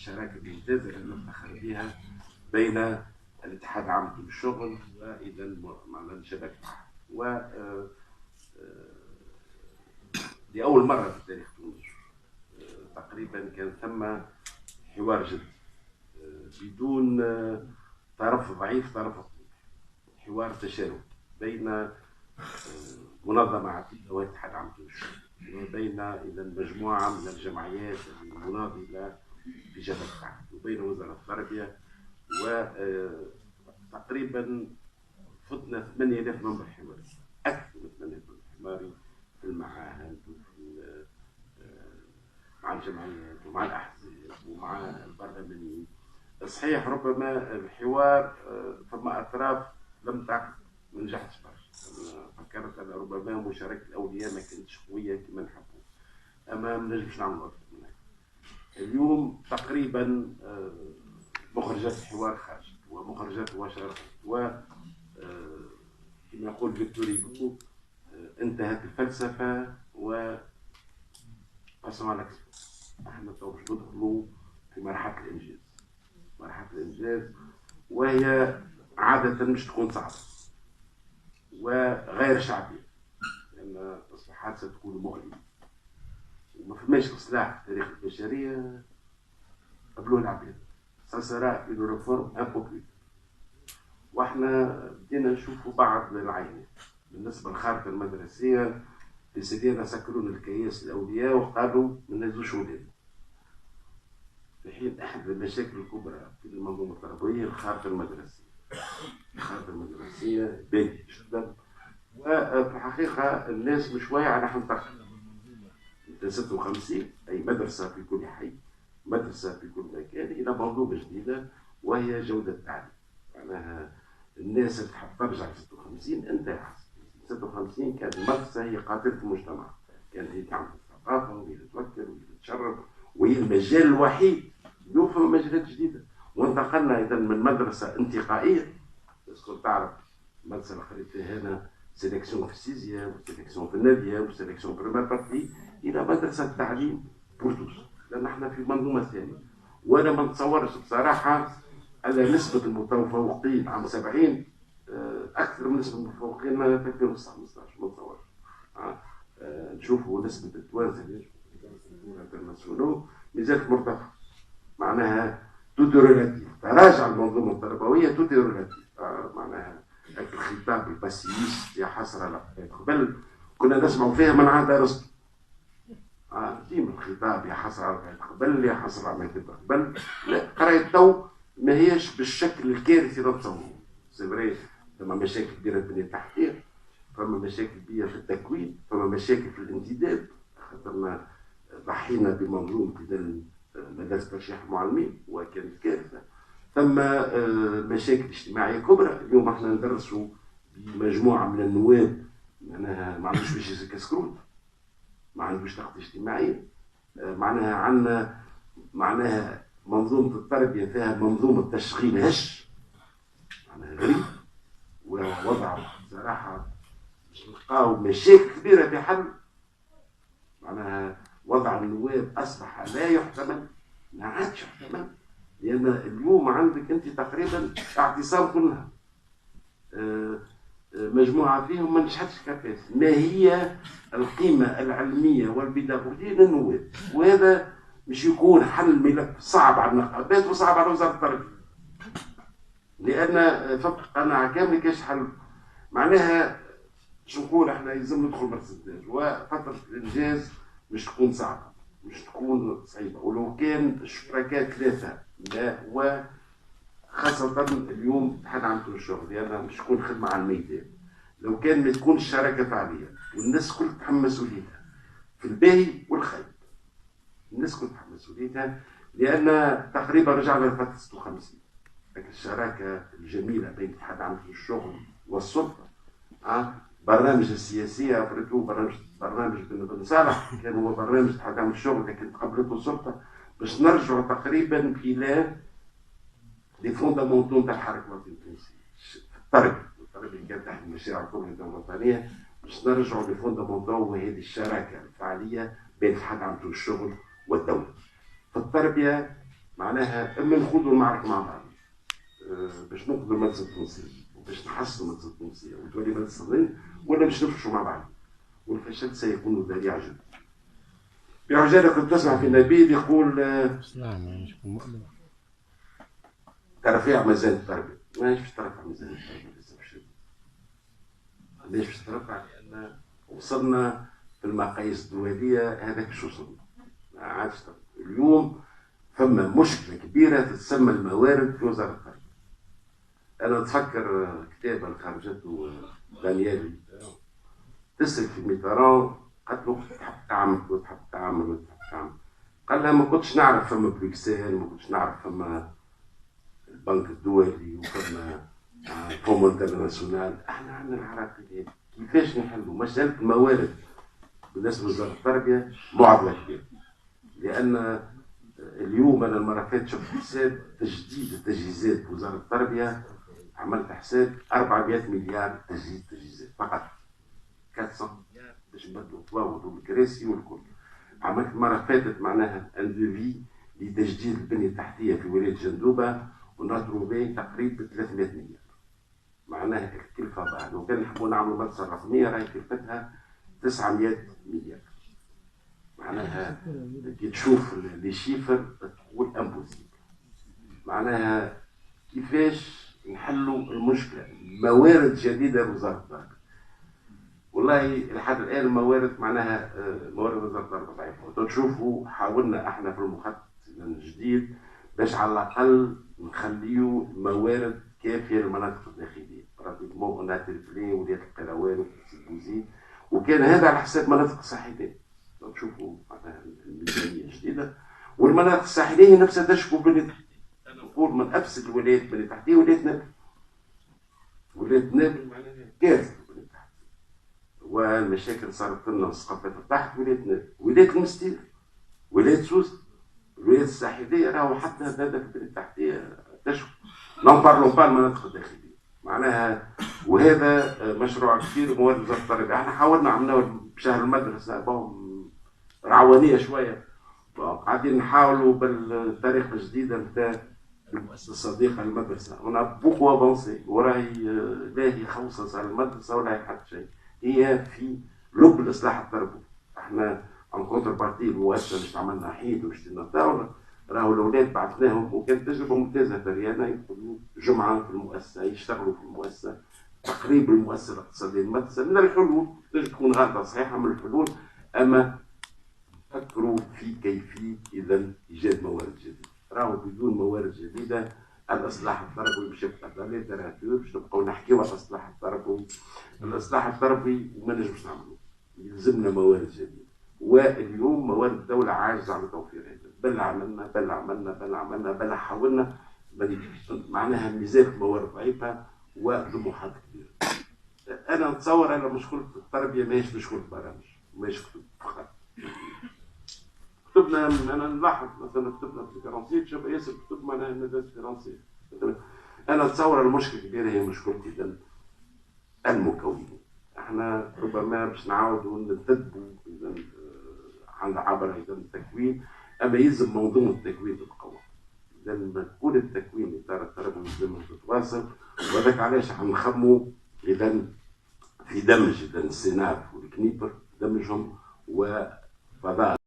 الشراكه الممتازه اللي نفتخر بها بين الاتحاد العام للشغل واذا معناها الشبكه و لاول مره في تاريخ تونس تقريبا كان ثم حوار جدي بدون طرف ضعيف طرف قوي، حوار تشاركي بين منظمه عديده والاتحاد العام للشغل وبين اذا مجموعه من الجمعيات المناضله في جبل التحت وبين وزاره التربيه وتقريبا فتنا 8000 منبر حواري، اكثر من 8000 منبر حواري في المعاهد وفي مع الجمعيات ومع الاحزاب ومع البرلمانيين. صحيح ربما الحوار ثم اطراف لم تعقد ما نجحتش برشا، فكرت ان ربما مشاركه الاولياء ما كانتش قويه كما نحبوا، اما ما نجمش نعملوا اكثر من هيك. اليوم تقريبا مخرجات الحوار خرجت ومخرجات وشاركت و كما يقول فيكتور هيغو انتهت الفلسفه و قسم على احنا تو باش ندخلوا في مرحله الانجاز. مرحله الانجاز وهي عاده مش تكون صعبه وغير شعبيه، لان الاصلاحات ستكون مؤلمه وما فماش اصلاح في تاريخ البشريه قبلوه العباد. ساسرا une réforme impopular. واحنا بدينا نشوفوا بعض العينات بالنسبه للخارطه المدرسيه. بسدينا سكرون الكياس الاولياء وقالوا ما نهزوش ولادنا، في حين احد المشاكل الكبرى في المنظومه التربويه الخارطه المدرسيه. الخارطه المدرسيه باهيه جدا وفي الحقيقه الناس مش واعيه على حنطقها. 56 اي مدرسه في كل حي، مدرسه في كل مكان، الى منظومه جديده وهي جوده التعليم. معناها الناس اللي تحب ترجع ل 56 انت 56 كانت المدرسه هي قاتله المجتمع، كانت هي تعمل الثقافه وهي تفكر وهي تشرب وهي المجال الوحيد. اليوم فما مجالات جديده وانتقلنا اذا من مدرسه انتقائيه، تذكر تعرف المدرسه اللي خرجتها هنا سيليكسيون في السيزيام وسيليكسيون في الناديه وسيليكسيون في الريبارتي الى مدرسه تعليم بورتوس، لان احنا في منظومه ثانيه. وانا ما نتصورش بصراحه على نسبه المتفوقين عام 70 اكثر من نسبه المتفوقين في 2015 ما نتصورش. نشوفوا نسبه التوانسه اللي يجوا انترناسيونال مازالت مرتفعه، معناها توتي ريلاتيف. تراجع المنظومه التربويه توتي ريلاتيف، معناها الخطاب الباسيست يا حسره قبل كنا نسمعوا فيها من عهد ارسطو. ديما الخطاب يا حسره على قبل يا حسره على قبل. لا قرايه تو ما هيش بالشكل الكارثي اللي نتصوروه. سي فري فما مشاكل كبيره في البنيه التحتيه، فما مشاكل كبيره في التكوين، فما مشاكل في الانتداب، خاطرنا ضحينا بمنظومه مدارس ترشيح المعلمين وكانت كارثه. ثم مشاكل اجتماعيه كبرى. اليوم احنا ندرسوا بمجموعه من النواب معناها ما عندوش باش يسكروت، ما عندوش طاقه اجتماعيه، معناها عندنا معناها منظومه التربيه فيها منظومه تشغيل هش معناها غريب، ووضع صراحه باش نلقاو مشاكل كبيره في حل. معناها وضع النواب اصبح لا يحتمل، ما عادش يحتمل، لان اليوم عندك انت تقريبا اعتصام كلها مجموعه فيهم ما نجحتش كفاس. ما هي القيمه العلميه والبيداغوجيه للنواب؟ وهذا مش يكون حل ملف صعب على النقابات وصعب على وزاره التربيه، لان فقط قناعه كامله كاش حل. معناها شو نقول احنا لازم ندخل مرسداج، وفتره الانجاز مش تكون صعبه مش تكون صعيبه، ولو كان الشركاء ثلاثه لا وخاصه اليوم اتحاد عام الشغل لان مش تكون خدمه على الميدان. لو كان ما تكون الشراكه فعاليه والناس كل تتحمل مسؤوليتها في الباهي والخير، الناس كل تتحمل مسؤوليتها، لان تقريبا رجعنا لفتره 56 لكن الشراكه الجميله بين الاتحاد العام للشغل والسلطه. برنامج السياسيه افريقيا برنامج بن صالح كان هو برنامج الاتحاد العام للشغل لكن تقبلته السلطه باش نرجعوا تقريبا الى لي فوندامونتو نتاع الحركه الوطنيه التونسيه. التربيه كانت تحت المشاريع الكبرى الوطنيه باش نرجعوا لي فوندامونتو وهذه الشراكه الفعاليه بين الاتحاد العام للشغل والدوله. في التربيه معناها اما نخوضوا المعركه مع بعض باش ننقذوا المدرسه التونسيه وباش نحسنوا المدرسه التونسيه وتولي مدرسه صغيره، ولا باش نفشوا مع بعض، والفشل سيكون ذريعه جدا. بعجاله كنت تسمع في نبيل يقول ترفيع ميزان التربيه. ماهيش باش ترفع ميزان التربيه للاسف الشديد. ليش باش ترفع؟ لان وصلنا في المقاييس الدوليه هذاك باش وصلنا. ما عادش اليوم فما مشكله كبيره تتسمى الموارد في وزاره التربيه. انا نتفكر كتاب اللي خرجته دانيال تسال في ميتران، قالت له تحب تعمل وتحب تعمل وتحب تعمل، قال لها ما كنتش نعرف فما بروكسل، ما كنتش نعرف فما البنك الدولي وفما فما انترناسيونال. احنا عندنا العراقيين كيفاش نحلوا مساله الموارد بالنسبه لوزاره التربيه معضله كبيره. لان اليوم انا المره فاتت شفت حساب تجديد التجهيزات في وزاره التربيه، عملت حساب 400 مليار تجهيزات فقط، 400 مليار باش نبدلوا الطواول والكراسي والكل. عملت المره فاتت معناها ان دوفي لتجديد البنيه التحتيه في ولايه جندوبه ونتروفي تقريبا 300 مليار. معناها الكلفه بعد، لو كان نحبوا نعملوا مدرسه رقميه راهي كلفتها 900 مليار. معناها كي تشوف لي شيفر تقول امبوسيبل. معناها كيفاش نحلوا المشكله؟ موارد جديده لوزاره التربيه. والله لحد الان الموارد معناها موارد وزاره التربيه ضعيفه. تشوفوا حاولنا احنا في المخطط الجديد باش على الاقل نخليو موارد كافيه للمناطق الداخليه. براتيكمون انا تلفلين وليات القروان وسيبوزي، وكان هذا على حساب مناطق الساحليه. تشوفوا معناها الميزانيه الجديده والمناطق الساحليه نفسها تشكو بنيه. انا نقول من افسد الولايات بنيه تحتيه ولايه نابل. ولايه نابل معناها كارثه بنيه تحتيه، والمشاكل صارت لنا والثقافات تحت ولايه نابل، ولايه المستير، ولايه سوسه، الولايات الساحليه راهو حتى هذا في البنيه التحتيه تشكو. نون بارلون با المناطق الداخليه. معناها وهذا مشروع كبير موارد وزاره التربيه. احنا حاولنا عملناه بشهر المدرسه رعوانيه شويه، قاعدين نحاولوا بالطريقه الجديده نتاع المؤسسه الصديقه للمدرسه. انا بوكو افونسي وراهي لا هي خوصص على المدرسه ولا هي حتى شيء، هي في لب الاصلاح التربوي. احنا عن كونتر بارتي المؤسسه باش عملنا حيد وباش نطاولوا، راهو الاولاد بعثناهم وكانت تجربه ممتازه تريانا، يدخلوا جمعه في المؤسسه يشتغلوا في المؤسسه، تقريب المؤسسه الاقتصاديه للمدرسه. من الحلول تجد تكون غلطه صحيحه من الحلول، اما فكروا في كيفيه اذا ايجاد موارد جديده. راهو بدون موارد جديده الاصلاح التربوي باش يبقى ليتراتور، باش نبقاو نحكيو على الاصلاح التربوي. الاصلاح التربوي ما نجمش نعملوه، يلزمنا موارد جديده، واليوم موارد الدوله عاجزه على توفير هذا. بل عملنا بل حاولنا، معناها ميزان الموارد ضعيفه وطموحات كبيره. انا نتصور ان مشكله التربيه ماهيش مشكله برامج، ماهيش كتب فقط. كتبنا انا نلاحظ مثلا كتبنا في الفرنسيه شبه ياسر كتب معناها مادات فرنسيه. انا نتصور المشكله الكبيره هي مشكله اذا المكونين. احنا ربما باش نعاودوا ننتدبوا اذا عبر اذا التكوين، اما يلزم منظومه التكوين تتقوى. اذا كل التكوين اطار التربوي يلزم تتواصل، وهذاك علاش حنخموا اذا في دمج اذا السيناب والكنيبر دمجهم وفضاء